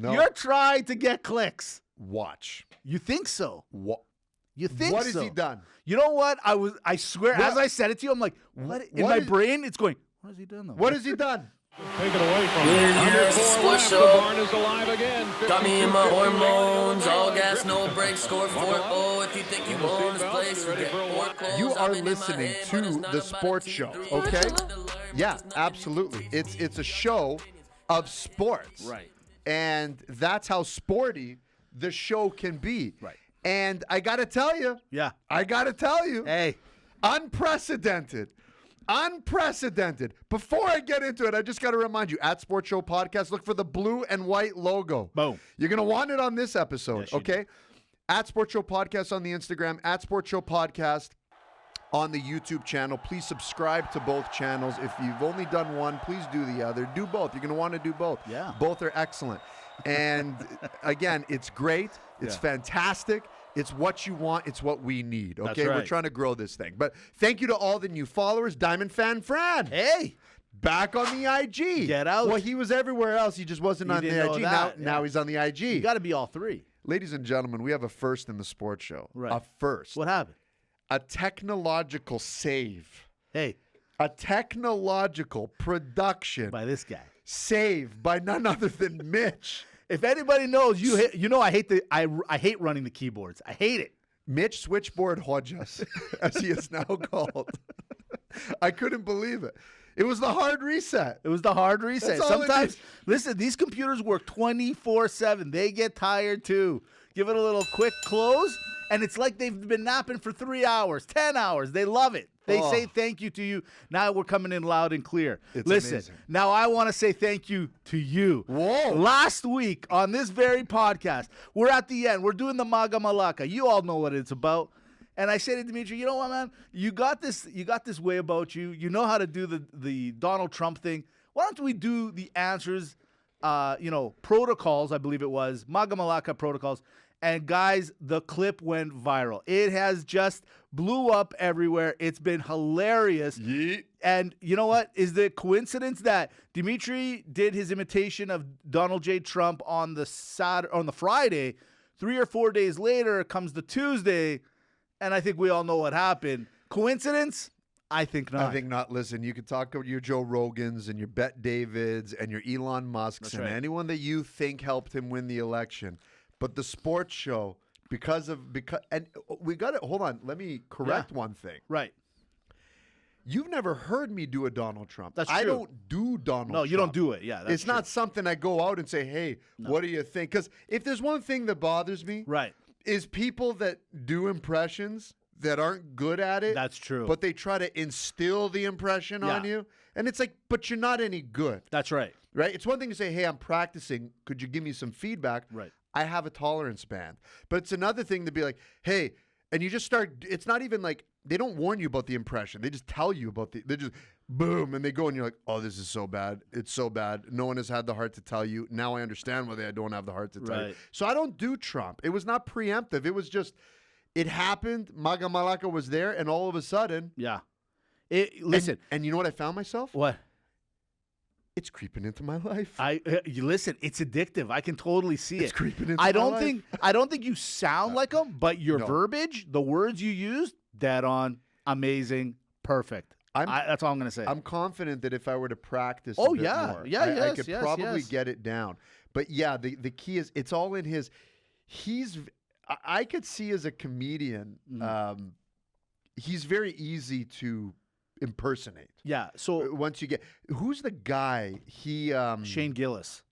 No. You're trying to get clicks. Watch. You think so? What? You think What so? has he done? You know what? I swear, as I said it to you, I'm like, what? In my brain, it's going, what has he done, though? What has he done? Take it away from him. Under 4 left. The barn is alive again. Got me in my hormones, all gas, no brakes, score 4-0. If you think you own this place, you get 4 calls. You are I've been in my listening head, to but it's not the about sports a show, T3. okay? What you learn, Yeah, it's nothing absolutely. new. It's a show of sports. Right. And that's how sporty the show can be. Right. And I got to tell you. Yeah. I got to tell you. Hey. Unprecedented. Before I get into it, I just got to remind you, at Sports Show Podcast, look for the blue and white logo. Boom. You're going to want it on this episode, Yes, you okay? At Sports Show Podcast on the Instagram, at Sports Show Podcast on the YouTube channel. Please subscribe to both channels. If you've only done one, please do the other. Do both. You're going to want to do both. Yeah. Both are excellent. And again, it's great. It's fantastic. It's what you want. It's what we need. Okay, That's we're right. trying to grow this thing. But thank you to all the new followers. Diamond Fan Fran. Hey. Back on the IG. Get out. Well, he was everywhere else. He just wasn't You on the didn't know IG. that, Now he's on the IG. You got to be all three. Ladies and gentlemen, we have a first in the sports show. Right. A first. What happened? A technological save. Hey. A technological production. By this guy. Save by none other than Mitch. If anybody knows, you know I hate running the keyboards. I hate it. Mitch Switchboard Hodges, as he is now called. I couldn't believe it. It was the hard reset. It was the hard reset. That's all it Sometimes, is. listen, these computers work 24/7. They get tired too. Give it a little quick close, and it's like they've been napping for 3 hours, 10 hours. They love it. They say thank you to you. Now we're coming in loud and clear. It's Listen, amazing. now I want to say thank you to you. Whoa. Last week on this very podcast, we're at the end. We're doing the MAGA MALAKA. You all know what it's about. And I said to Dimitri, you know what, man? You got this way about you. You know how to do the Donald Trump thing. Why don't we do the answers, protocols, I believe it was, MAGA MALAKA protocols. And guys, the clip went viral. It has just blew up everywhere. It's been hilarious. Yeet. And you know what? Is the coincidence that Dimitri did his imitation of Donald J. Trump on the Friday, 3 or 4 days later comes the Tuesday, and I think we all know what happened. Coincidence? I think not. I think not. Listen, you can talk about your Joe Rogans and your Bet Davids and your Elon Musks That's and right. anyone that you think helped him win the election. But the sports show, and we got to hold on. Let me correct one thing. Right. You've never heard me do a Donald Trump. That's I true. don't do Donald Trump. No, you don't do it. Yeah, that's It's not something I go out and say, hey, what do you think? Because if there's one thing that bothers me, right. is people that do impressions that aren't good at it. That's true. But they try to instill the impression on you. And it's like, but you're not any good. That's right. Right? It's one thing to say, hey, I'm practicing. Could you give me some feedback? Right. I have a tolerance band. But it's another thing to be like, hey, and you just start, it's not even like, they don't warn you about the impression. They just tell you about they just, boom, and they go and you're like, oh, this is so bad. It's so bad. No one has had the heart to tell you. Now I understand why they don't have the heart to tell you. Right. So I don't do Trump. It was not preemptive. It was just, it happened. MAGA MALAKA was there, and all of a sudden. Yeah. Listen. And you know what I found myself? What? It's creeping into my life. You listen, it's addictive. I can totally see it. It's creeping into my life. I don't think you sound like him, but your No. verbiage, the words you used, dead on, amazing, perfect. That's all I'm going to say. I'm confident that if I were to practice Oh, a bit yeah. more, Yeah, I yes, could yes, probably yes. get it down. But yeah, the key is it's all in his. I could see as a comedian, he's very easy to impersonate. Yeah. So Once you get, who's the guy? Shane Gillis,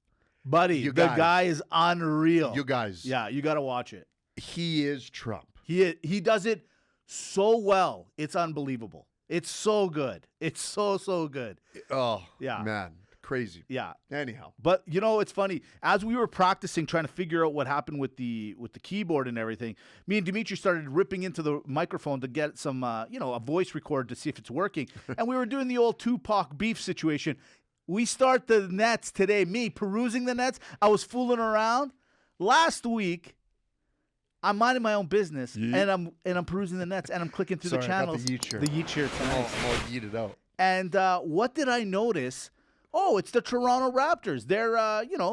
buddy, You the guys. guy is unreal. You guys. Yeah, you got to watch it. He is Trump. He does it so well. It's unbelievable. It's so good. It's so good. Oh, Yeah. man. Crazy. Yeah. Anyhow. But you know, it's funny. As we were practicing, trying to figure out what happened with the keyboard and everything, me and Dimitri started ripping into the microphone to get some, a voice record to see if it's working. And we were doing the old Tupac beef situation. We start the nets today. Me perusing the nets. I was fooling around. Last week, I'm minding my own business, and I'm perusing the nets, and I'm clicking through the Sorry, I got channels. the yeet shirt. The yeet shirt. Oh, yeet it out. And what did I notice Oh, it's the Toronto Raptors. They're,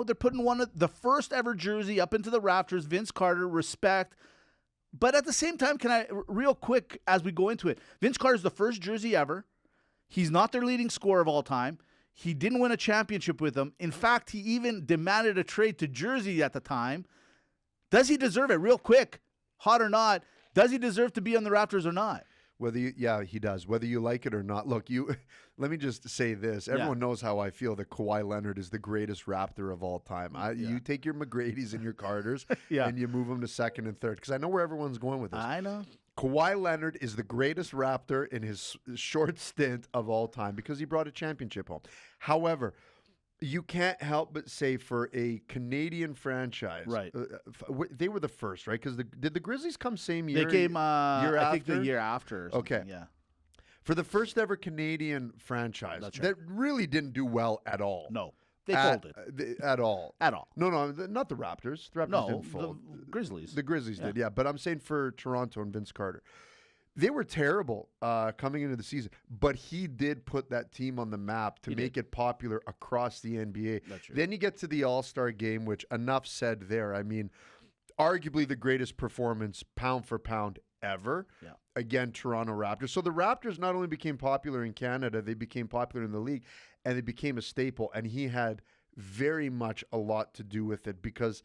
they're putting one of the first ever jersey up into the Raptors. Vince Carter, respect. But at the same time, can I, real quick, as we go into it, Vince Carter's the first jersey ever. He's not their leading scorer of all time. He didn't win a championship with them. In fact, he even demanded a trade to Jersey at the time. Does he deserve it? Real quick, hot or not, does he deserve to be on the Raptors or not? Yeah, he does. Whether you like it or not. Look, let me just say this. Everyone knows how I feel that Kawhi Leonard is the greatest Raptor of all time. You take your McGrady's and your Carters and you move them to second and third, because I know where everyone's going with this. I know. Kawhi Leonard is the greatest Raptor in his short stint of all time because he brought a championship home. However, you can't help but say for a Canadian franchise, right? They were the first, right? Because did the Grizzlies come same year? They came, I think, the year after. Okay, yeah. For the first ever Canadian franchise, that really didn't do well at all. No, they folded at all. At all. No, not the Raptors. The Raptors didn't fold. The Grizzlies. The Grizzlies did, yeah. But I'm saying for Toronto and Vince Carter. They were terrible coming into the season, but he did put that team on the map to make it popular across the NBA. Then you get to the All-Star game, which enough said there. I mean, arguably the greatest performance pound for pound ever. Yeah. Again, Toronto Raptors. So the Raptors not only became popular in Canada, they became popular in the league, and they became a staple. And he had very much a lot to do with it, because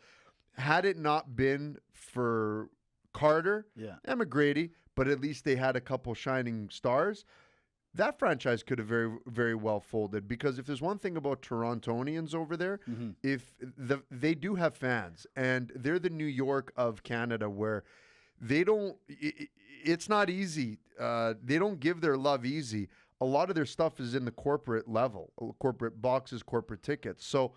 had it not been for Carter and McGrady, but at least they had a couple shining stars, that franchise could have very, very well folded. Because if there's one thing about Torontonians over there, they do have fans, and they're the New York of Canada, where they don't, it's not easy. They don't give their love easy. A lot of their stuff is in the corporate level, corporate boxes, corporate tickets. So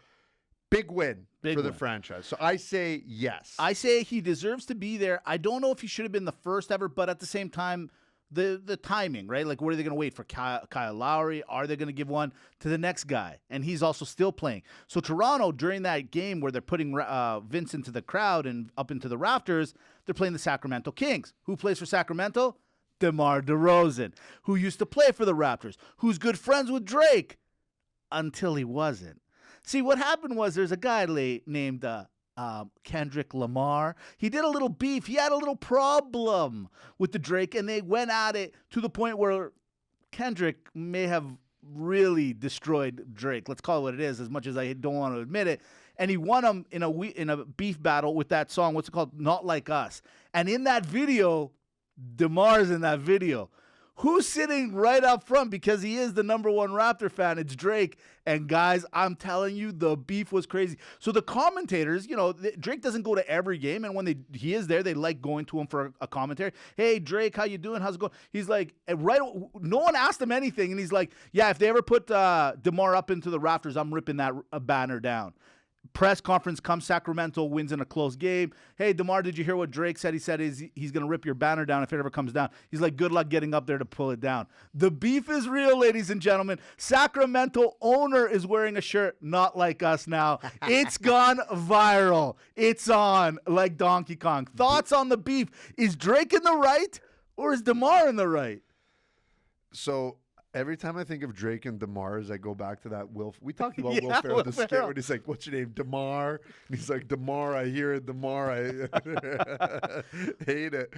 big win for the franchise. So I say yes. I say he deserves to be there. I don't know if he should have been the first ever, but at the same time, the timing, right? Like, what are they going to wait for? Kyle Lowry? Are they going to give one to the next guy? And he's also still playing. So Toronto, during that game where they're putting Vince into the crowd and up into the rafters, they're playing the Sacramento Kings. Who plays for Sacramento? DeMar DeRozan, who used to play for the Raptors, who's good friends with Drake, until he wasn't. See, what happened was there's a guy named Kendrick Lamar. He did a little beef. He had a little problem with the Drake, and they went at it to the point where Kendrick may have really destroyed Drake. Let's call it what it is, as much as I don't want to admit it. And he won him in a beef battle with that song. What's it called? Not Like Us. And in that video, DeMar's in that video. Who's sitting right up front, because he is the number one Raptor fan? It's Drake. And guys, I'm telling you, the beef was crazy. So the commentators, Drake doesn't go to every game, and when he is there, they like going to him for a commentary. Hey, Drake, how you doing? How's it going? He's like, no one asked him anything, and he's like, yeah, if they ever put DeMar up into the rafters, I'm ripping that banner down. Press conference comes, Sacramento wins in a close game. Hey, DeMar, did you hear what Drake said? He said he's going to rip your banner down if it ever comes down. He's like, good luck getting up there to pull it down. The beef is real, ladies and gentlemen. Sacramento owner is wearing a shirt Not Like Us now. It's gone viral. It's on like Donkey Kong. Thoughts on the beef? Is Drake in the right, or is DeMar in the right? So every time I think of Drake and DeMar, I go back to that we talked about Will Ferrell, the skit when he's like, what's your name? DeMar. And he's like, DeMar, I hear it. DeMar, I hate it.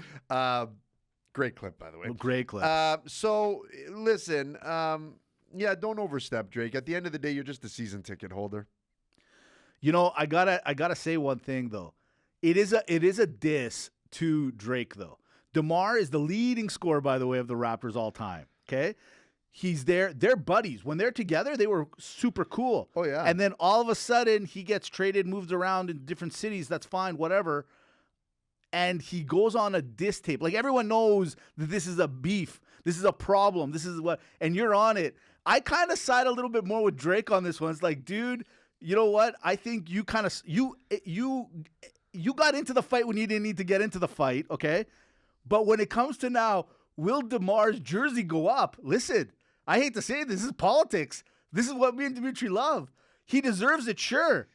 Great clip, by the way. Great clip. So listen, don't overstep, Drake. At the end of the day, you're just a season ticket holder. I gotta say one thing though. It is a diss to Drake though. DeMar is the leading scorer, by the way, of the Raptors all time. Okay. He's there. They're buddies. When they're together, they were super cool. Oh, yeah. And then all of a sudden, he gets traded, moves around in different cities. That's fine, whatever. And he goes on a diss tape. Like, everyone knows that this is a beef. This is a problem. This is what, and you're on it. I kind of side a little bit more with Drake on this one. It's like, dude, you know what? I think you kind of, you got into the fight when you didn't need to get into the fight, okay? But when it comes to now, will DeMar's jersey go up? Listen, I hate to say it, this is politics. This is what me and Dimitri love. He deserves it, sure.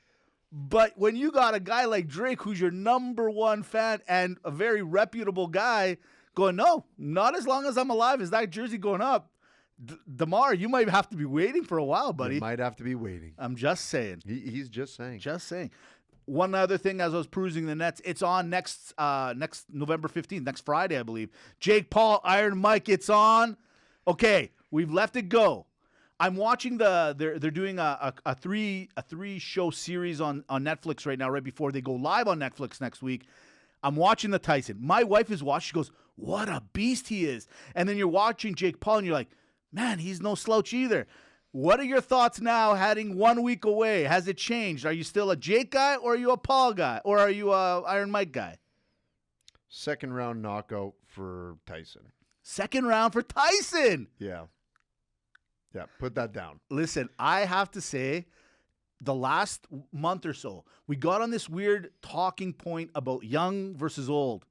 But when you got a guy like Drake, who's your number one fan and a very reputable guy, going, no, not as long as I'm alive is that jersey going up. DeMar, you might have to be waiting for a while, buddy. You might have to be waiting. I'm just saying. He's just saying. Just saying. One other thing, as I was perusing the nets, it's on next November 15th, next Friday, I believe. Jake Paul, Iron Mike, it's on. Okay, we've let it go. I'm watching they're doing a three show series on Netflix right now, right before they go live on Netflix next week. I'm watching the Tyson. My wife is watching. She goes, "What a beast he is!" And then you're watching Jake Paul, and you're like, "Man, he's no slouch either." What are your thoughts now, heading 1 week away? Has it changed? Are you still a Jake guy, or are you a Paul guy, or are you a Iron Mike guy? Second round knockout for Tyson. Second round for Tyson. Yeah. Yeah, put that down. Listen, I have to say, the last month or so, we got on this weird talking point about young versus old.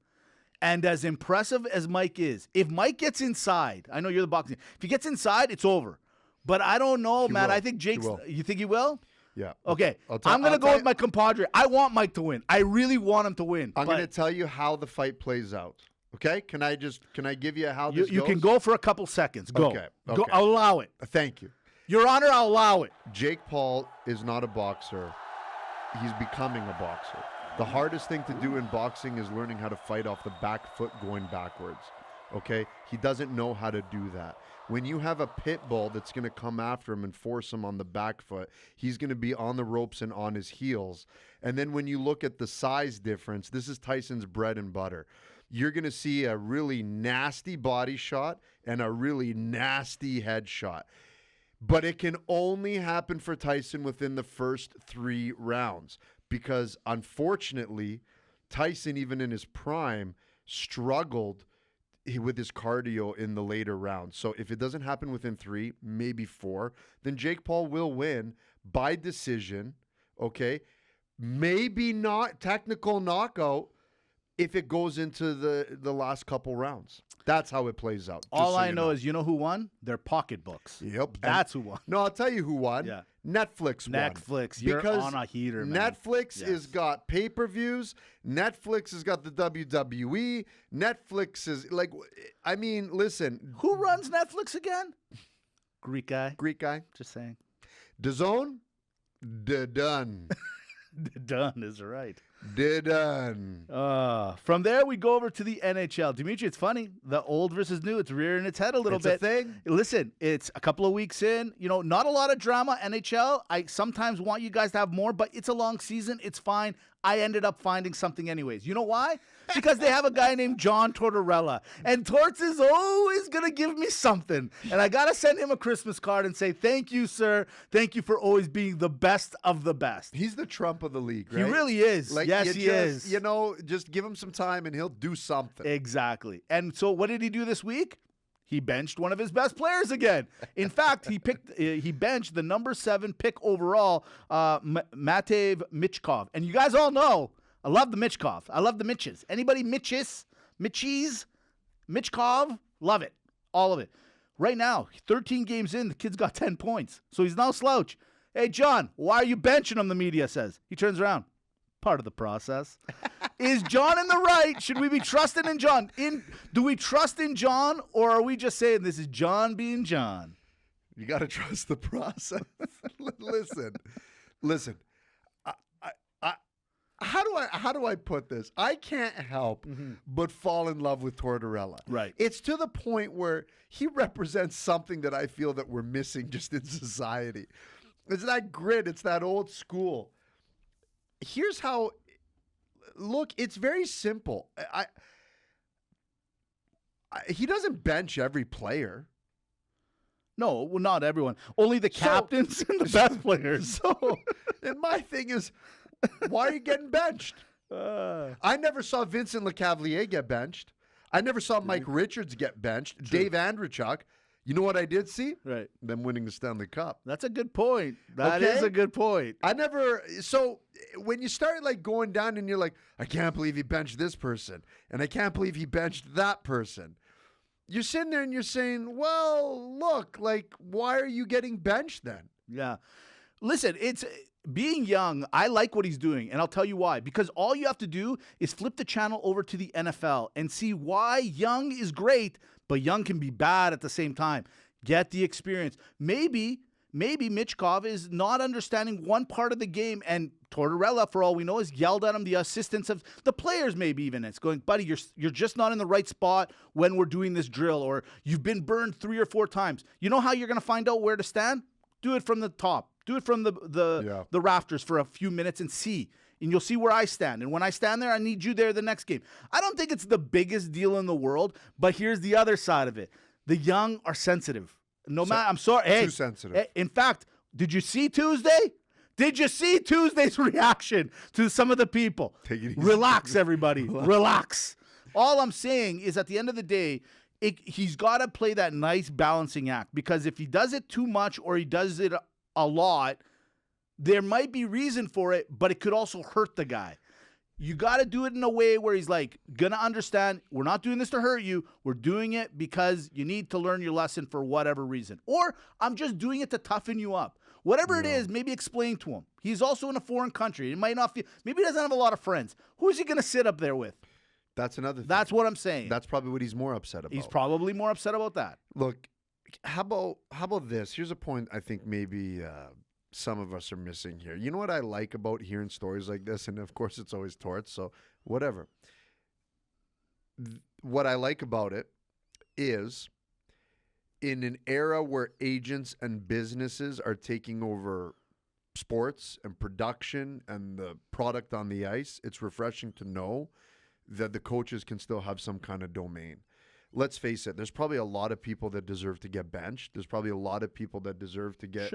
And as impressive as Mike is, if Mike gets inside, I know you're the boxing, if he gets inside, it's over. But I don't know, man. will. I think Jake's, He will. you think he will? Yeah. Okay, I'll I'm going to go tell with my compadre. I want Mike to win. I really want him to win. I'm but going to tell you how the fight plays out. Okay? Can I give you how this you goes? can go for a couple seconds. Go. Okay, Go. okay. I'll allow it. Thank you. Your Honor, I'll allow it. Jake Paul is not a boxer. He's becoming a boxer. The hardest thing to do in boxing is learning how to fight off the back foot going backwards. Okay? He doesn't know how to do that. When you have a pit bull that's going to come after him and force him on the back foot, he's going to be on the ropes and on his heels. And then when you look at the size difference, this is Tyson's bread and butter. You're going to see a really nasty body shot and a really nasty head shot. But it can only happen for Tyson within the first 3 rounds because, unfortunately, Tyson, even in his prime, struggled with his cardio in the later rounds. So if it doesn't happen within 3, maybe 4, then Jake Paul will win by decision, okay? Maybe not technical knockout if it goes into the last couple rounds. That's how it plays out. All I know is, you know who won? Their pocketbooks. Yep. That's who won. No, I'll tell you who won. Yeah. Netflix won. Netflix. You're Because on a heater, man. Netflix Yes. has got pay-per-views. Netflix has got the WWE. Netflix is like, I mean, listen. Who runs Netflix again? Greek guy. Greek guy. Just saying. DAZN. Done. Done is right. Done. From there, we go over to the NHL. Dimitri, it's funny. The old versus new, it's rearing its head a little It's bit. a thing. Listen, it's a couple of weeks in. You know, not a lot of drama, NHL. I sometimes want you guys to have more, but it's a long season. It's fine. I ended up finding something anyways. You know why? Because they have a guy named John Tortorella. And Torts is always going to give me something. And I got to send him a Christmas card and say, thank you, sir. Thank you for always being the best of the best. He's the Trump of the league, right? He really is. Like, yes, he is. You know, just give him some time and he'll do something. Exactly. And so what did he do this week? He benched one of his best players again. In fact, he benched the number 7 pick overall, Matev Michkov. And you guys all know, I love the Michkov. I love the Mitches. Anybody Mitchies, Michkov, love it. All of it. Right now, 13 games in, the kid's got 10 points. So he's no slouch. Hey, John, why are you benching him, the media says. He turns around. Part of the process. Is John in the right? Should we be trusting in John? Do we trust in John, or are we just saying this is John being John? You got to trust the process. Listen. How do I put this? I can't help but fall in love with Tortorella. Right. It's to the point where he represents something that I feel that we're missing just in society. It's that grit. It's that old school. Here's how. Look, it's very simple. He doesn't bench every player. No, well, not everyone. Only the captains and the best players. So, and my thing is, why are you getting benched? I never saw Vincent LeCavalier get benched. I never saw Mike Richards get benched. Dave Andrechuk. You know what I did see? Right. Them winning the Stanley Cup. That's a good point. That is a good point. So when you start like going down and you're like, I can't believe he benched this person. And I can't believe he benched that person. You're sitting there and you're saying, well, look, like, why are you getting benched then? Yeah. Listen, it's being young. I like what he's doing, and I'll tell you why. Because all you have to do is flip the channel over to the NFL and see why young is great, but young can be bad at the same time. Get the experience. Maybe Mitchkov is not understanding one part of the game, and Tortorella, for all we know, has yelled at him. The assistants of the players, maybe even, it's going, buddy, you're just not in the right spot when we're doing this drill, or you've been burned 3 or 4 times. You know how you're going to find out where to stand? Do it from the top. Do it from the rafters for a few minutes and see. And you'll see where I stand. And when I stand there, I need you there the next game. I don't think it's the biggest deal in the world, but here's the other side of it. The young are sensitive. No matter, I'm sorry. Hey, too sensitive. In fact, did you see Tuesday? Did you see Tuesday's reaction to some of the people? Take it easy. Relax, everybody. Relax. All I'm saying is at the end of the day, he's got to play that nice balancing act, because if he does it too much or he does it a lot, there might be reason for it, but it could also hurt the guy. You got to do it in a way where he's like, going to understand, we're not doing this to hurt you. We're doing it because you need to learn your lesson for whatever reason. Or I'm just doing it to toughen you up. Whatever it is, maybe explain to him. He's also in a foreign country. It might not feel, maybe he doesn't have a lot of friends. Who's he going to sit up there with? That's another thing. That's what I'm saying. That's probably what he's more upset about. He's probably more upset about that. Look, how about this? Here's a point I think maybe some of us are missing here. You know what I like about hearing stories like this? And of course, it's always Torts, so whatever. What I like about it is, in an era where agents and businesses are taking over sports and production and the product on the ice, it's refreshing to know that the coaches can still have some kind of domain. Let's face it, there's probably a lot of people that deserve to get benched. There's probably a lot of people that deserve to get,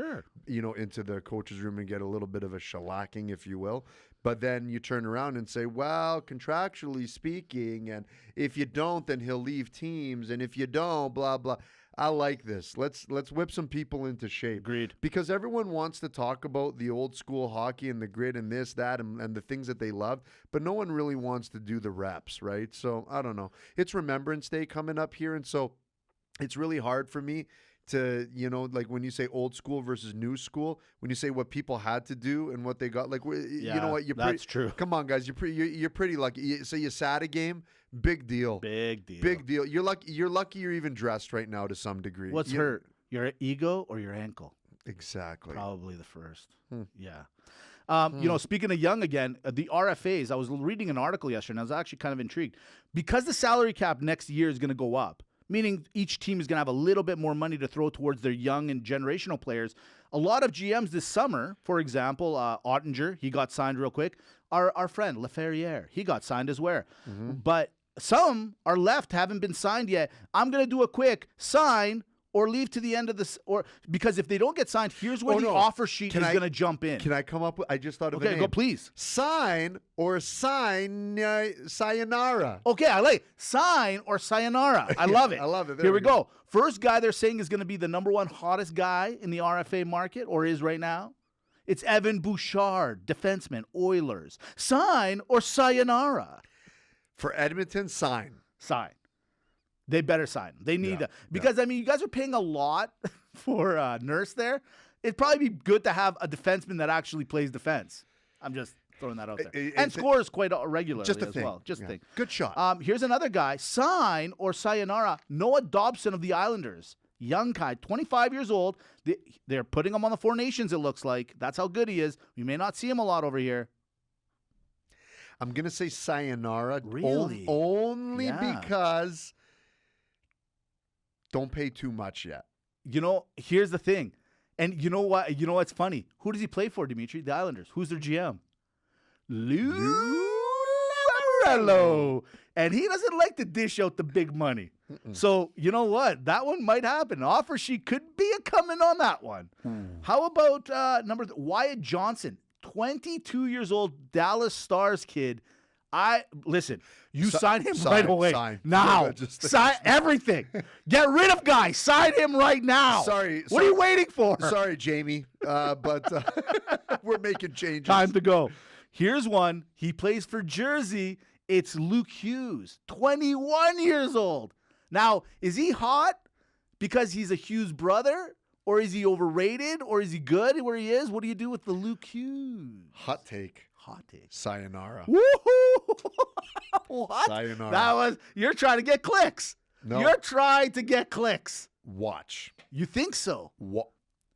into the coach's room and get a little bit of a shellacking, if you will. But then you turn around and say, well, contractually speaking, and if you don't, then he'll leave teams. And if you don't, blah, blah. I like this. Let's whip some people into shape. Agreed. Because everyone wants to talk about the old school hockey and the grit and this, that, and the things that they love, but no one really wants to do the reps, right? So I don't know. It's Remembrance Day coming up here, and so it's really hard for me to, like when you say old school versus new school, when you say what people had to do and what they got, like, you know what? That's true. Come on, guys. You're pretty lucky. So you sat a game. Big deal. Big deal. Big deal. You're lucky you're even dressed right now to some degree. What's hurt? Your ego or your ankle? Exactly. Probably the first. Yeah. Speaking of young again, the RFAs, I was reading an article yesterday and I was actually kind of intrigued. Because the salary cap next year is going to go up, meaning each team is going to have a little bit more money to throw towards their young and generational players. A lot of GMs this summer, for example, Ottinger, he got signed real quick. Our friend Laferriere, he got signed as well. Mm-hmm. But some are left, haven't been signed yet. I'm going to do a quick sign or leave to the end of this, or because if they don't get signed, here's where the offer sheet is going to jump in. Can I come up with? I just thought of a name. Okay, go please. Sign or Sayonara. Okay, I like sign or Sayonara. I love it. I love it. Here we go. First guy they're saying is going to be the number one hottest guy in the RFA market, or is right now. It's Evan Bouchard, defenseman, Oilers. Sign or Sayonara. For Edmonton, sign. Sign. They better sign. They need to. Because, you guys are paying a lot for Nurse there. It'd probably be good to have a defenseman that actually plays defense. I'm just throwing that out there. And scores quite regularly as well. Just a thing. Good shot. Here's another guy. Sign or Sayonara. Noah Dobson of the Islanders. Young guy, 25 years old. They're putting him on the Four Nations, it looks like. That's how good he is. We may not see him a lot over here. I'm going to say Sayonara. Really? Only because don't pay too much yet. Here's the thing. And you know what? You know what's funny? Who does he play for, Dimitri? The Islanders. Who's their GM? Lou Lamoriello. And he doesn't like to dish out the big money. So, you know what? That one might happen. Offer sheet could be a coming on that one. How about Wyatt Johnson? 22 years old, Dallas Stars kid. Sign him right away. Now. Sign everything. Get rid of guy. Sign him right now. What are you waiting for? Sorry, Jamie. But we're making changes. Time to go. Here's one. He plays for Jersey. It's Luke Hughes, 21 years old. Now, is he hot because he's a Hughes brother? Or is he overrated? Or is he good where he is? What do you do with the Luke Hughes? Hot take. Sayonara. Woohoo! What? Sayonara. You're trying to get clicks. No. You're trying to get clicks. Watch. You think so? What?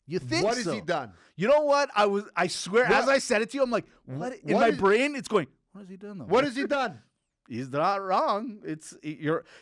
You think What so? has he done? You know what? I swear, What? as I said it to you, I'm like, what? In What my is- brain, it's going, what has he done though? What has he done? He's not wrong.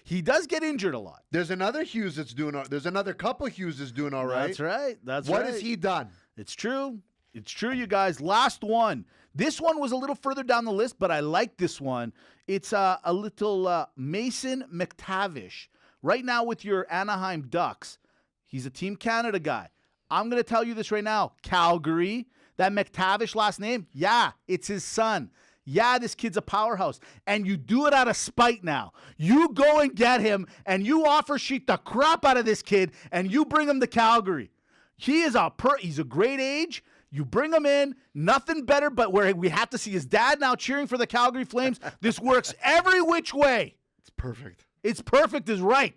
He does get injured a lot. There's another Hughes that's doing. There's another couple Hughes that's doing all right. That's right. That's What right. has he done? It's true. It's true, you guys. Last one. This one was a little further down the list, but I like this one. It's a little Mason McTavish. Right now with your Anaheim Ducks, he's a Team Canada guy. I'm going to tell you this right now. Calgary, that McTavish last name, yeah, it's his son. Yeah, this kid's a powerhouse. And you do it out of spite now. You go and get him, and you offer sheet the crap out of this kid, and you bring him to Calgary. He is he's a great age. You bring him in, nothing better, but where we have to see his dad now cheering for the Calgary Flames. This works every which way. It's perfect. It's perfect is right.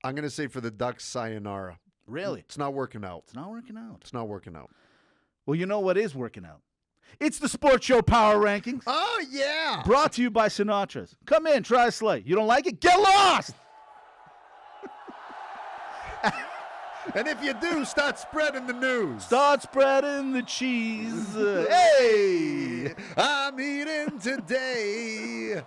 I'm going to say for the Ducks, sayonara. Really? It's not working out. It's not working out. It's not working out. Well, you know what is working out? It's the Sports Show Power Rankings. Oh, yeah. Brought to you by Sinatra's. Come in, try a slate. You don't like it? Get lost! And if you do, start spreading the news. Start spreading the cheese. Hey! I'm eating today.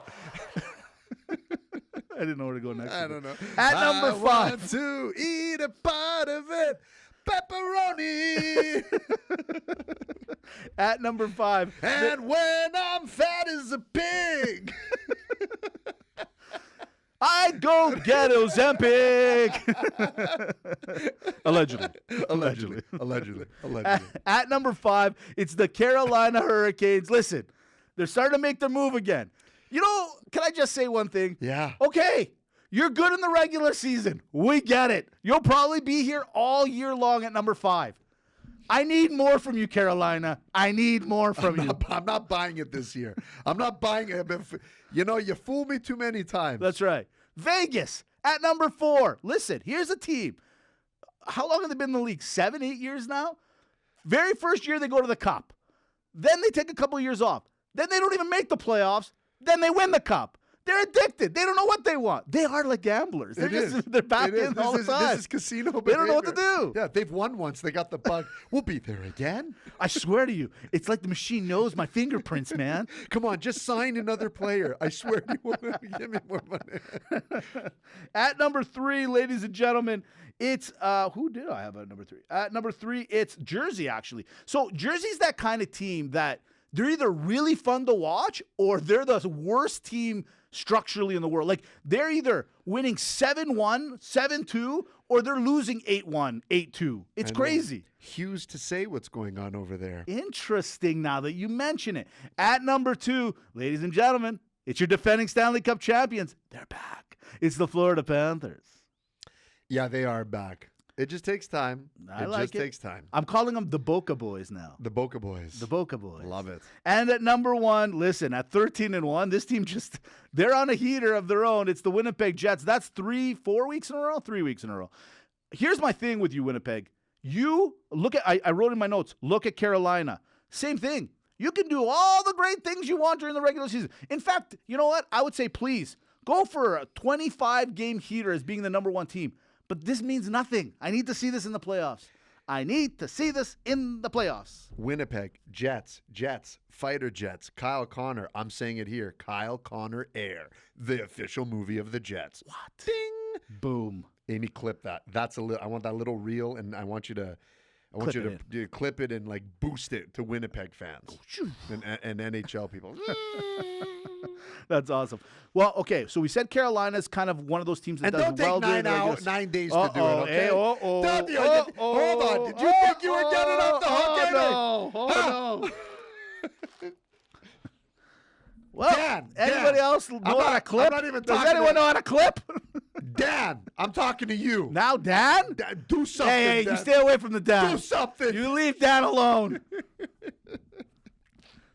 I didn't know where to go next. I don't know. At number I 5. want to eat a part of it. Pepperoni. At number 5. And when I'm fat as a pig. I'd go get Ozempic. Allegedly. Allegedly. At number 5, it's the Carolina Hurricanes. Listen, they're starting to make their move again. You know, can I just say one thing? Yeah. Okay, you're good in the regular season. We get it. You'll probably be here all year long at number 5. I need more from you, Carolina. I need more from you. I'm not buying it this year. I'm not buying it. You know, you fooled me too many times. That's right. Vegas at number 4. Listen, here's a team. How long have they been in the league? 7, 8 years now? Very first year they go to the Cup. Then they take a couple years off. Then they don't even make the playoffs. Then they win the Cup. They're addicted. They don't know what they want. They are like gamblers. They're back in all the time. This is casino behavior. They don't know what to do. Yeah, they've won once. They got the bug. We'll be there again. I swear to you, it's like the machine knows my fingerprints, man. Come on, just sign another player. I swear you will give me more money. At number 3, ladies and gentlemen, it's who did I have at number 3? At number 3, it's Jersey, actually. So Jersey's that kind of team that they're either really fun to watch or they're the worst team structurally in the world. Like, they're either winning 7-1, 7-2, or they're losing 8-1, 8-2. It's crazy. Hughes to say what's going on over there. Interesting now that you mention it. At number 2, ladies and gentlemen, it's your defending Stanley Cup champions. They're back. It's the Florida Panthers. Yeah, they are back. It just takes time. I like just takes time. I'm calling them the Boca Boys now. The Boca Boys. The Boca Boys. Love it. And at number 1, listen, at 13-1, this team they're on a heater of their own. It's the Winnipeg Jets. That's 3 weeks in a row? 3 weeks in a row. Here's my thing with you, Winnipeg. You look at, I wrote in my notes, look at Carolina. Same thing. You can do all the great things you want during the regular season. In fact, you know what? I would say, please, go for a 25-game heater as being the number 1 team. But this means nothing. I need to see this in the playoffs. Winnipeg, Jets, Fighter Jets, Kyle Connor. I'm saying it here. Kyle Connor Air, the official movie of the Jets. What? Ding. Boom. Amy, clip that. I want that little reel, and I want you to clip it and like boost it to Winnipeg fans and NHL people. That's awesome. Well, okay, so we said Carolina's kind of one of those teams that and does well during the regular 9 days to do it, okay? Hey, hold on. Did you think you were getting off the hook? No. Well, Dan, anybody else know how to clip? I'm not even Does talking anyone know how to clip? Dan, I'm talking to you. Now, Dan? Dan, do something, Hey, Dan. you stay away from the Dan. Do something. You leave Dan alone.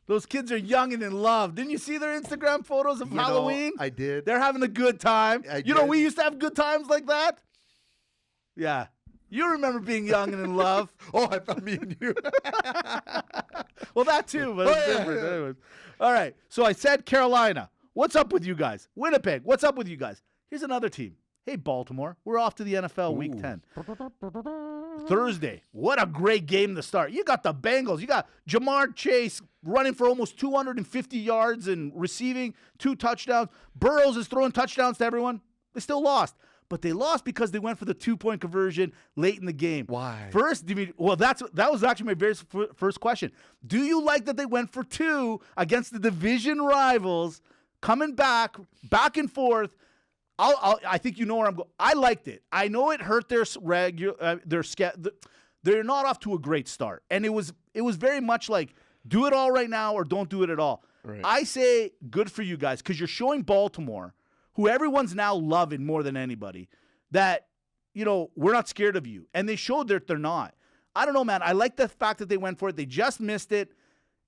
Those kids are young and in love. Didn't you see their Instagram photos of Halloween? I did. They're having a good time. You know, we used to have good times like that. Yeah. You remember being young and in love. Oh, I thought me and you. Well, that too, but it's different. Yeah. Anyways. All right. So I said Carolina. What's up with you guys? Winnipeg. What's up with you guys? Here's another team. Hey, Baltimore, we're off to the NFL Week Ooh. 10. Thursday, what a great game to start. You got the Bengals. You got Jamar Chase running for almost 250 yards and receiving 2 touchdowns. Burrows is throwing touchdowns to everyone. They still lost. But they lost because they went for the 2-point conversion late in the game. Why? First, that was actually my very first question. Do you like that they went for 2 against the division rivals, coming back and forth? I think you know where I'm going. I liked it. I know it hurt their they're not off to a great start, and it was very much like do it all right now or don't do it at all. Right. I say good for you guys because you're showing Baltimore, who everyone's now loving more than anybody, that we're not scared of you, and they showed that they're not. I don't know, man. I like the fact that they went for it. They just missed it.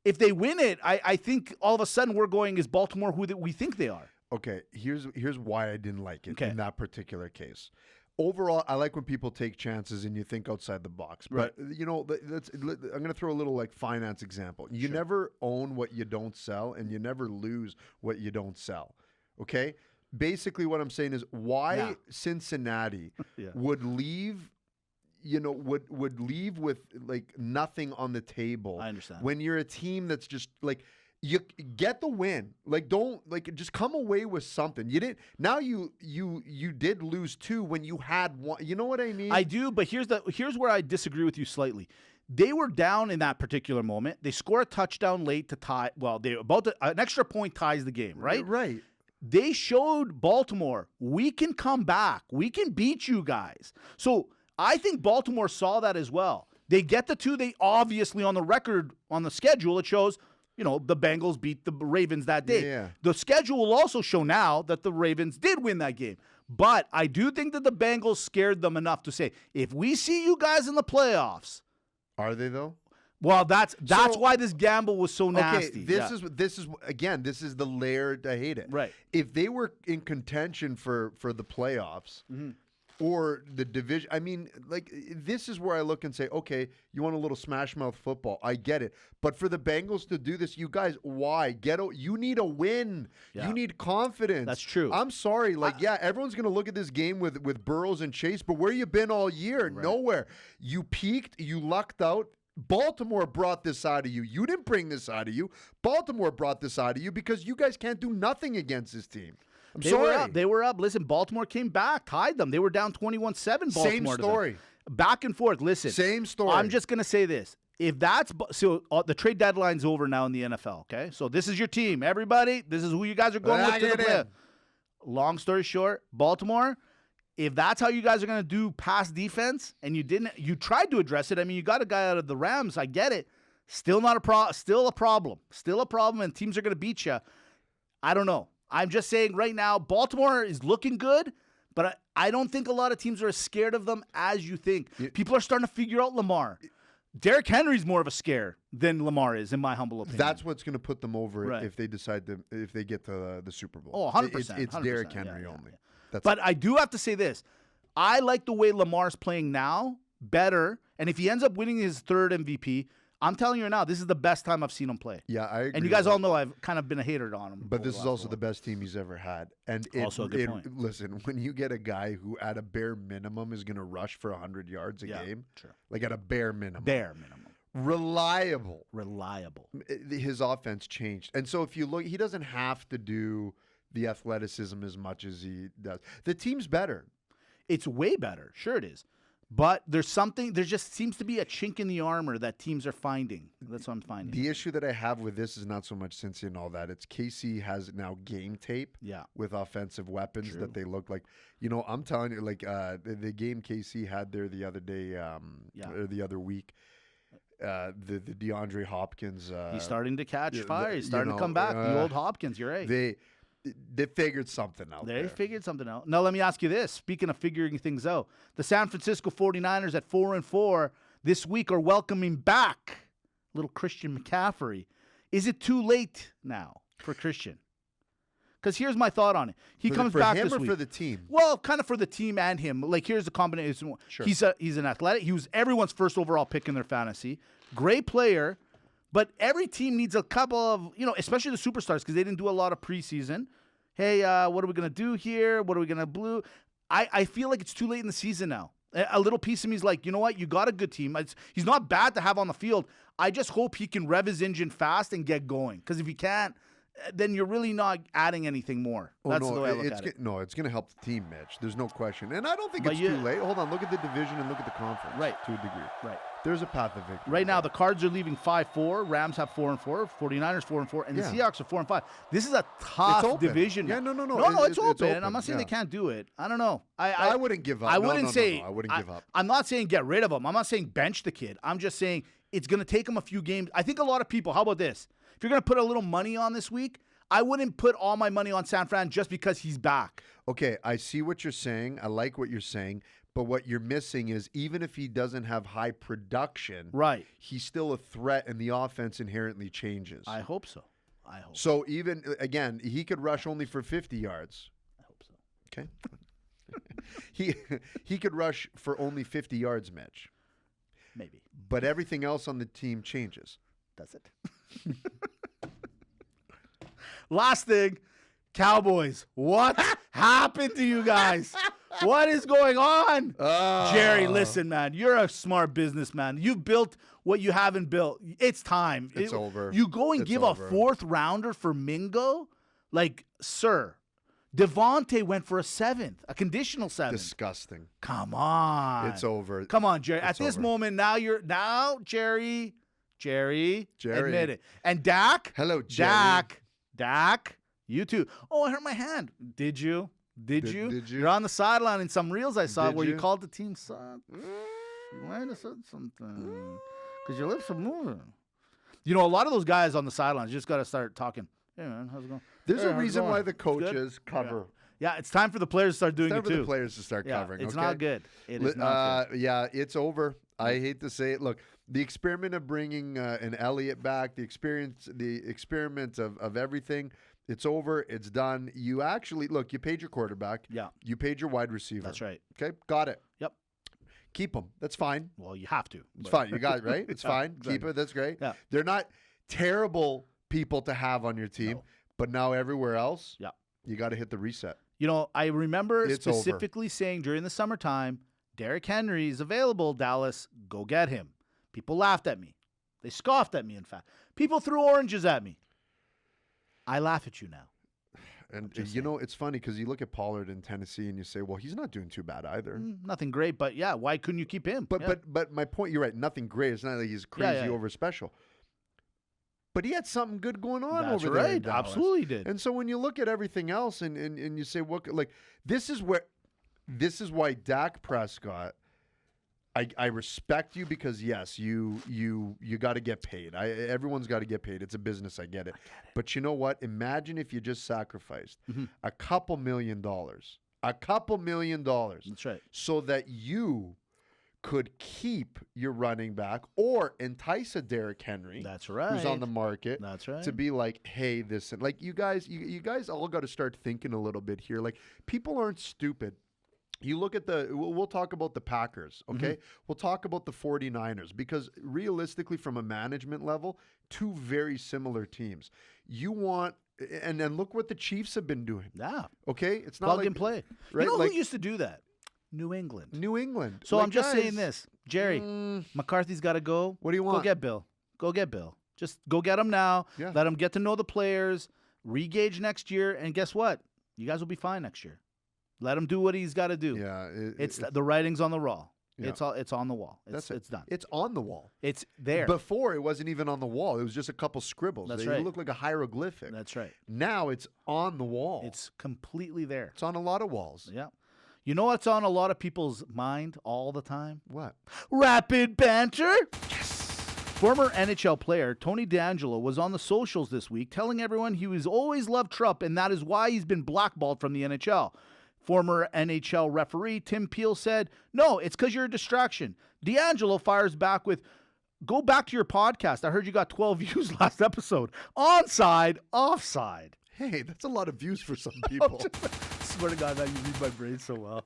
If they win it, I think all of a sudden we're going, is Baltimore who we think they are? Okay, here's why I didn't like it Okay. in that particular case. Overall, I like when people take chances and you think outside the box. But I'm going to throw a little finance example. You never own what you don't sell, and you never lose what you don't sell. Okay? Basically, what I'm saying is why Cincinnati would leave. Would leave with nothing on the table. I understand. When you're a team that's just you get the win. Don't just come away with something. You didn't. Now you did lose 2 when you had 1. You know what I mean? I do, but here's where I disagree with you slightly. They were down in that particular moment. They score a touchdown late to tie. Well, an extra point ties the game, right? Right. They showed Baltimore, we can come back. We can beat you guys. So I think Baltimore saw that as well. They get the 2. They obviously, on the record, on the schedule, it shows, the Bengals beat the Ravens that day. Yeah. The schedule will also show now that the Ravens did win that game. But I do think that the Bengals scared them enough to say, if we see you guys in the playoffs. Are they, though? Well, that's why this gamble was so nasty. This is the layer I hate it. Right. If they were in contention for the playoffs or the division, I mean, this is where I look and say, okay, you want a little smash mouth football. I get it. But for the Bengals to do this, you guys, why? You need a win. Yeah. You need confidence. That's true. I'm sorry. Everyone's going to look at this game with Burrows and Chase, but where you been all year? Right. Nowhere. You peaked. You lucked out. Baltimore brought this out of you. You didn't bring this out of you. Baltimore brought this out of you because you guys can't do nothing against this team. I'm sorry. They were up. Listen, Baltimore came back, tied them. They were down 21-7. Baltimore. Same story. Back and forth. Listen. Same story. I'm just going to say this. If that's the trade deadline's over now in the NFL, okay? So this is your team. Everybody, this is who you guys are going with to the playoffs. Long story short, Baltimore, if that's how you guys are going to do pass defense and you tried to address it. I mean, you got a guy out of the Rams. I get it. Still a problem, and teams are going to beat you. I don't know. I'm just saying right now, Baltimore is looking good, but I don't think a lot of teams are as scared of them as you think. People are starting to figure out Lamar. Derrick Henry's more of a scare than Lamar is, in my humble opinion. That's what's going to put them over Right. if they get to the Super Bowl. Oh, 100%. It's 100%, Derrick Henry yeah. only. That's But I do have to say this. I like the way Lamar's playing now better, and if he ends up winning his 3rd MVP, I'm telling you right now, this is the best time I've seen him play. Yeah, I agree. And you guys all know I've kind of been a hater on him. But this is also the best team he's ever had. And Also a good point. Listen, when you get a guy who at a bare minimum is going to rush for 100 yards a game, sure. at a bare minimum. Bare minimum. Reliable. His offense changed. And so if you look, he doesn't have to do the athleticism as much as he does. The team's better. It's way better. Sure it is. But there just seems to be a chink in the armor that teams are finding. That's what I'm finding. The issue that I have with this is not so much Cincy and all that. It's KC has now game tape with offensive weapons that they look like. I'm telling you, the game KC had there the other day, or the other week, the DeAndre Hopkins. He's starting to catch fire. He's starting to come back. The old Hopkins, you're right. They figured something out. They figured something out. Now, let me ask you this. Speaking of figuring things out, the San Francisco 49ers at 4-4 this week are welcoming back little Christian McCaffrey. Is it too late now for Christian? Because here's my thought on it. He comes back this week. For him or for the team? Well, kind of for the team and him. Here's the combination. Sure. He's an athletic. He was everyone's first overall pick in their fantasy. Great player. But every team needs a couple of, especially the superstars, because they didn't do a lot of preseason. Hey, what are we going to do here? What are we going to do? I feel like it's too late in the season now. A little piece of me is like, you know what? You got a good team. He's not bad to have on the field. I just hope he can rev his engine fast and get going. Because if he can't, then you're really not adding anything more. That's the way I look at it. No, it's going to help the team, Mitch. There's no question. And I don't think it's too late. Hold on. Look at the division and look at the conference. Right. To a degree. Right. There's a path of victory. Right now, the Cards are leaving 5-4. Rams have 4-4. 49ers 4-4. And the Seahawks are 4-5. This is a tough division. Yeah, no. No, it's open. I'm not saying they can't do it. I don't know. I wouldn't give up. I wouldn't say. I wouldn't give up. I'm not saying get rid of him. I'm not saying bench the kid. I'm just saying it's going to take him a few games. I think a lot of people, how about this? If you're going to put a little money on this week, I wouldn't put all my money on San Fran just because he's back. Okay, I see what you're saying. I like what you're saying. But what you're missing is even if he doesn't have high production, right, he's still a threat and the offense inherently changes. I hope so. So even, again, he could rush only for 50 yards. I hope so. Okay. he could rush for only 50 yards, Mitch. Maybe. But everything else on the team changes. Does it? Last thing, Cowboys. What happened to you guys? What is going on? Jerry, listen, man. You're a smart businessman. You've built what you haven't built. It's time. It's over. You go and give a 4th rounder for Mingo? Like, sir, Devontae went for a 7th, a conditional 7th. Disgusting. Come on. It's over. Come on, Jerry. At this moment, Jerry, admit it. And Dak? Hello, Jerry. Dak, you too. Oh, I hurt my hand. Did you? Did you? You're on the sideline in some reels I saw where you called the team son. You might have said something. Because your lips are moving. You know, a lot of those guys on the sidelines just got to start talking. Hey, man, how's it going? There's a reason why the coaches cover. Yeah, it's time for the players to start doing it too. It's time for the players to start covering. It's not good. It is not good. Yeah, it's over. I hate to say it. Look, the experiment of bringing an Elliott back, the experiment of everything, it's over. It's done. You actually, look, you paid your quarterback. Yeah. You paid your wide receiver. That's right. Okay, got it. Yep. Keep them. That's fine. Well, you have to. It's fine. You got it, right? It's fine. Exactly. Keep it. That's great. Yeah. They're not terrible people to have on your team, but now everywhere else, you got to hit the reset. You know, I remember specifically saying during the summertime, Derrick Henry is available, Dallas. Go get him. People laughed at me. They scoffed at me, in fact. People threw oranges at me. I laugh at you now. And, you know, it's funny because you look at Pollard in Tennessee and you say, well, he's not doing too bad either. Nothing great, but yeah, why couldn't you keep him? But my point, you're right, nothing great. It's not like he's crazy over special. But he had something good going on over there. That's right. Absolutely did. And so when you look at everything else and you say, what, like, this is why Dak Prescott, I respect you because, yes, you got to get paid. Everyone's got to get paid. It's a business. I get it. But you know what? Imagine if you just sacrificed a couple $1 million. A couple $1 million. That's right. So that you could keep your running back or entice a Derrick Henry. That's right. Who's on the market. That's right. To be like, hey, this, and like you guys all got to start thinking a little bit here. Like, people aren't stupid. You look at we'll talk about the Packers, okay? We'll talk about the 49ers because realistically from a management level, two very similar teams. You want, and then look what the Chiefs have been doing. Yeah. Okay? It's not plug like, and play. Right? You know who used to do that? New England. So like, I'm just saying this. Jerry, McCarthy's got to go. What do you want? Go get Bill. Just go get him now. Yeah. Let him get to know the players, re-gauge next year, and guess what? You guys will be fine next year. Let him do what he's got to do. Yeah, it's the writing's on the wall. Yeah. It's on the wall. It's done. It's on the wall. It's there. Before, it wasn't even on the wall. It was just a couple scribbles. That's They right. look like a hieroglyphic. That's right. Now it's on the wall. It's completely there. It's on a lot of walls. Yeah. You know what's on a lot of people's mind all the time? What? Rapid banter. Yes. Former NHL player Tony DeAngelo was on the socials this week telling everyone he was always loved Trump and that is why he's been blackballed from the NHL. Former NHL referee Tim Peel said, no, it's because you're a distraction. DeAngelo fires back with, go back to your podcast. I heard you got 12 views last episode. Onside, offside. Hey, that's a lot of views for some people. swear to God, that you read my brain so well.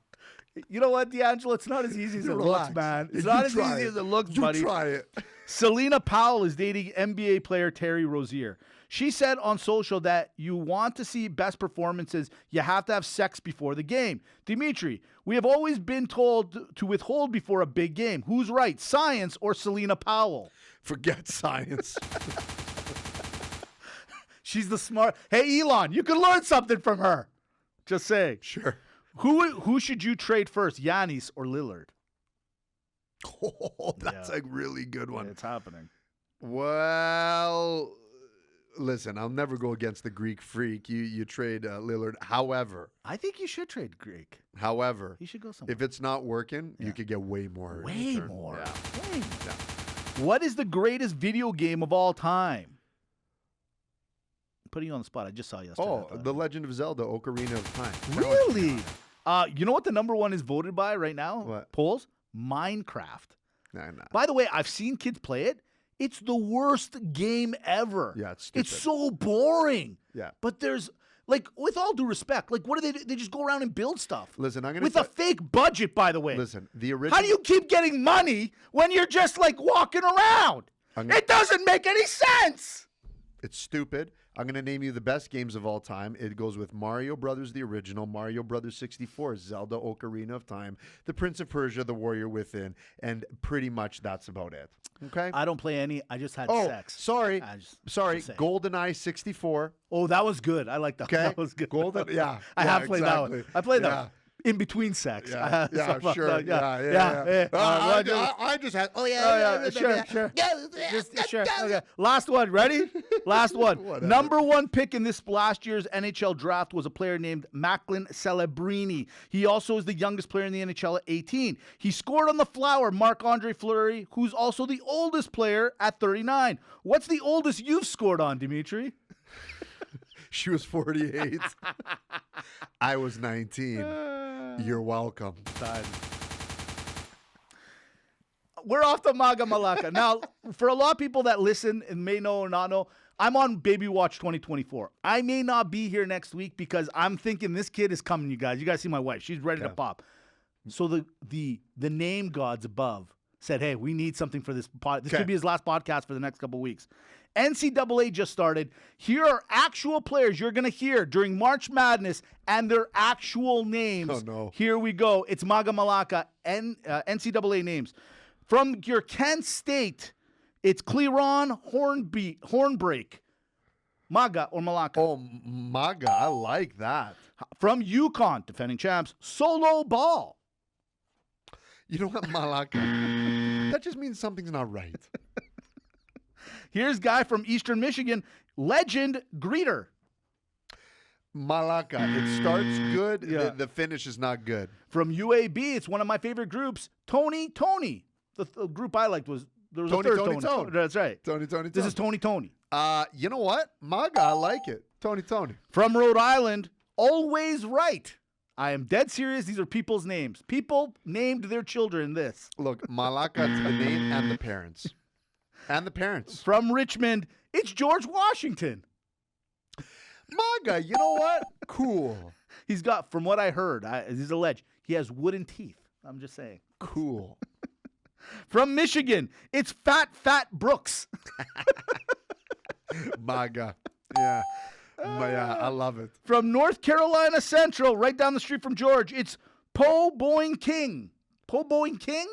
You know what, D'Angelo? It's not as easy as it Relax. looks, man. It's You not as try easy it. as it looks, You buddy. try it. Selena Powell is dating NBA player Terry Rozier. She said on social that you want to see best performances, you have to have sex before the game. Dimitri, we have always been told to withhold before a big game. Who's right, science or Selena Powell? Forget science. She's the smart. Hey, Elon, you can learn something from her. Just saying. Sure. Who should you trade first, Giannis or Lillard? Oh, that's a really good one. It's happening. Well, listen, I'll never go against the Greek freak. You trade Lillard. However, I think you should trade Greek. he should go somewhere. if it's not working, you could get way more. in Way return. more. Yeah. Way more. What is the greatest video game of all time? I'm putting you on the spot. I just saw yesterday. Oh, The Legend of Zelda: Ocarina of Time. Really? You know what the number one is voted by right now? What? Polls? Minecraft. Nah. By the way, I've seen kids play it. It's the worst game ever. Yeah, it's stupid. It's so boring. Yeah. But there's, like, with all due respect, like, what do they do? They just go around and build stuff. Listen, I'm gonna with a fake budget, by the way. Listen, the original. How do you keep getting money when you're just, like, walking around? It doesn't make any sense. It's stupid. I'm going to name you the best games of all time. It goes with Mario Brothers, the original, Mario Brothers 64, Zelda Ocarina of Time, The Prince of Persia, The Warrior Within, and pretty much that's about it. Okay? I don't play any. I just had Oh, sex. sorry. Just saying. GoldenEye 64. Oh, that was good. I like that. Okay? That was good. Golden, yeah. I have played that one. exactly. I played that Yeah. one. In between sex. Yeah, sure. Yeah. I just had. Oh, yeah, sure. Sure. Okay. Last one. Ready? Last one. Whatever. Number one pick in this last year's NHL draft was a player named Macklin Celebrini. He also is the youngest player in the NHL at 18. He scored on the flower, Marc-Andre Fleury, who's also the oldest player at 39. What's the oldest you've scored on, Dimitri? She was 48. I was 19. You're welcome. We're off to MAGA MALAKA. Now, for a lot of people that listen and may know or not know, I'm on Baby Watch 2024. I may not be here next week because I'm thinking this kid is coming, you guys. You guys see my wife. She's ready to pop. So the name gods above said, hey, we need something for this pod. This could be his last podcast for the next couple of weeks. NCAA just started. Here are actual players you're going to hear during March Madness and their actual names. Oh, no. Here we go. It's MAGA MALAKA, NCAA names. From your Kent State, it's Cleron Hornbreak. MAGA or Malaka? Oh, MAGA. I like that. From UConn, defending champs, Solo Ball. You know what, Malaka? That just means something's not right. Here's guy from Eastern Michigan, Legend Greeter. Malaka. It starts good. The finish is not good. From UAB, it's one of my favorite groups, Tony. The group I liked was there was Tony, a third Tony, Tony. Tony. That's right. Tony. This is Tony. You know what? MAGA, I like it. Tony. From Rhode Island, Always Right. I am dead serious. These are people's names. People named their children this. Look, Malaka, it's the name and the parents. And the parents. From Richmond, it's George Washington. MAGA, you know what? Cool. He's got, from what I heard, he's alleged, he has wooden teeth. I'm just saying. Cool. From Michigan, it's Fat Brooks. MAGA. Yeah. Yeah, I love it. From North Carolina Central, right down the street from George, it's Po Boing King. Po Boing King?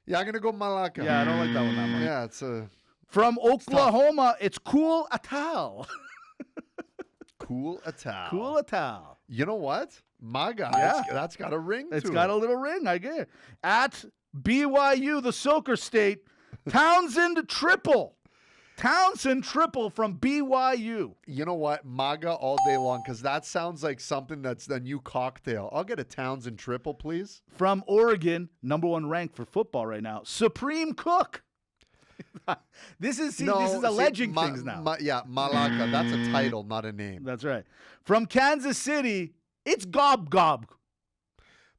Yeah, I'm going to go Malaka. Yeah, I don't like that one that much. Yeah, it's a... From Oklahoma, it's Cool Atal. Cool Atal. Cool Atal. You know what? MAGA. Yeah. That's got a ring to it. It's got a little ring, I get it. At BYU, the Soaker State, Townsend Triple from BYU. You know what? MAGA all day long, because that sounds like something that's the new cocktail. I'll get a Townsend Triple, please. From Oregon, number one ranked for football right now, Supreme Cook. This is alleging things now. Malaka. That's a title, not a name. That's right. From Kansas City, it's Gob.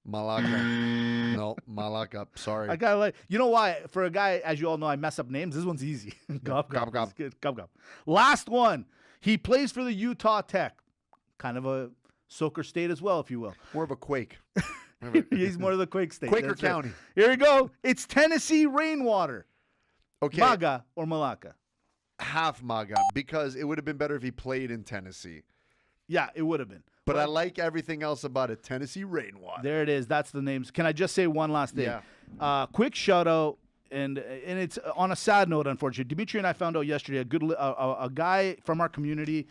Malaka. No, Malaka. Sorry. I gotta like. You know why? For a guy, as you all know, I mess up names. This one's easy. Gob. Gob. Good. Gob. Last one. He plays for the Utah Tech. Kind of a Soaker State as well, if you will. More of a quake. He's more of the Quake State. Quaker That's County. It. Here we go. It's Tennessee rainwater. Okay. MAGA or MALAKA? Half MAGA, because it would have been better if he played in Tennessee. Yeah, it would have been. But I like everything else about it. Tennessee rainwater. There it is. That's the names. Can I just say one last thing? Yeah. Quick shout out, and it's on a sad note, unfortunately. Dimitri and I found out yesterday a guy from our community,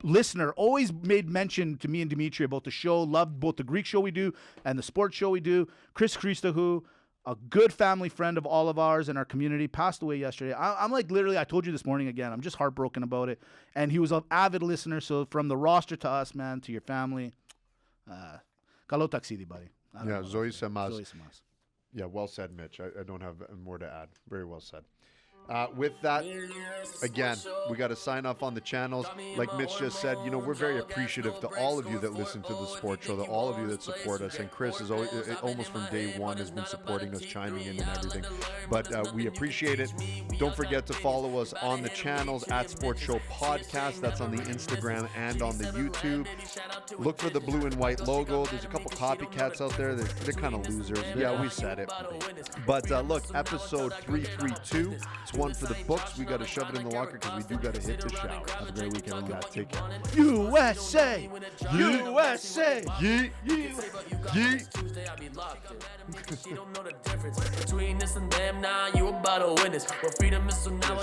listener, always made mention to me and Dimitri about the show, loved both the Greek show we do and the sports show we do. Chris Christohu, a good family friend of all of ours in our community, passed away yesterday. I'm like, literally, I told you this morning again, I'm just heartbroken about it. And he was an avid listener, so from the roster to us, man, to your family, Kalo taksidi, buddy. Yeah, Zoe Samas. Zoe Samas. Yeah, well said, Mitch. I don't have more to add. Very well said. With that, again, we got to sign off on the channels. Like Mitch just said, we're very appreciative to all of you that listen to the sports show, to all of you that support us. And Chris is almost from day one has been supporting us, chiming in and everything. But we appreciate it. Don't forget to follow us on the channels at Sports Show Podcast. That's on the Instagram and on the YouTube. Look for the blue and white logo. There's a couple copycats out there. They're kind of losers. Yeah, we said it. But look, episode 332. It's one for the books. We got to shove it in the locker because we do got to hit the shower. Have a great weekend. Yeah, take care. USA! USA! Yeet! Yeet!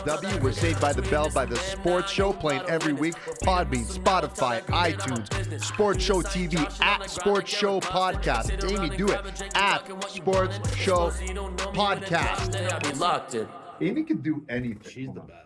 W, we're saved by the bell by the Sports Show, playing every week. Podbean, Spotify, iTunes, Sports Show TV, at Sports Show Podcast. Amy, do it. At Sports Show Podcast. Amy can do anything. She's the best.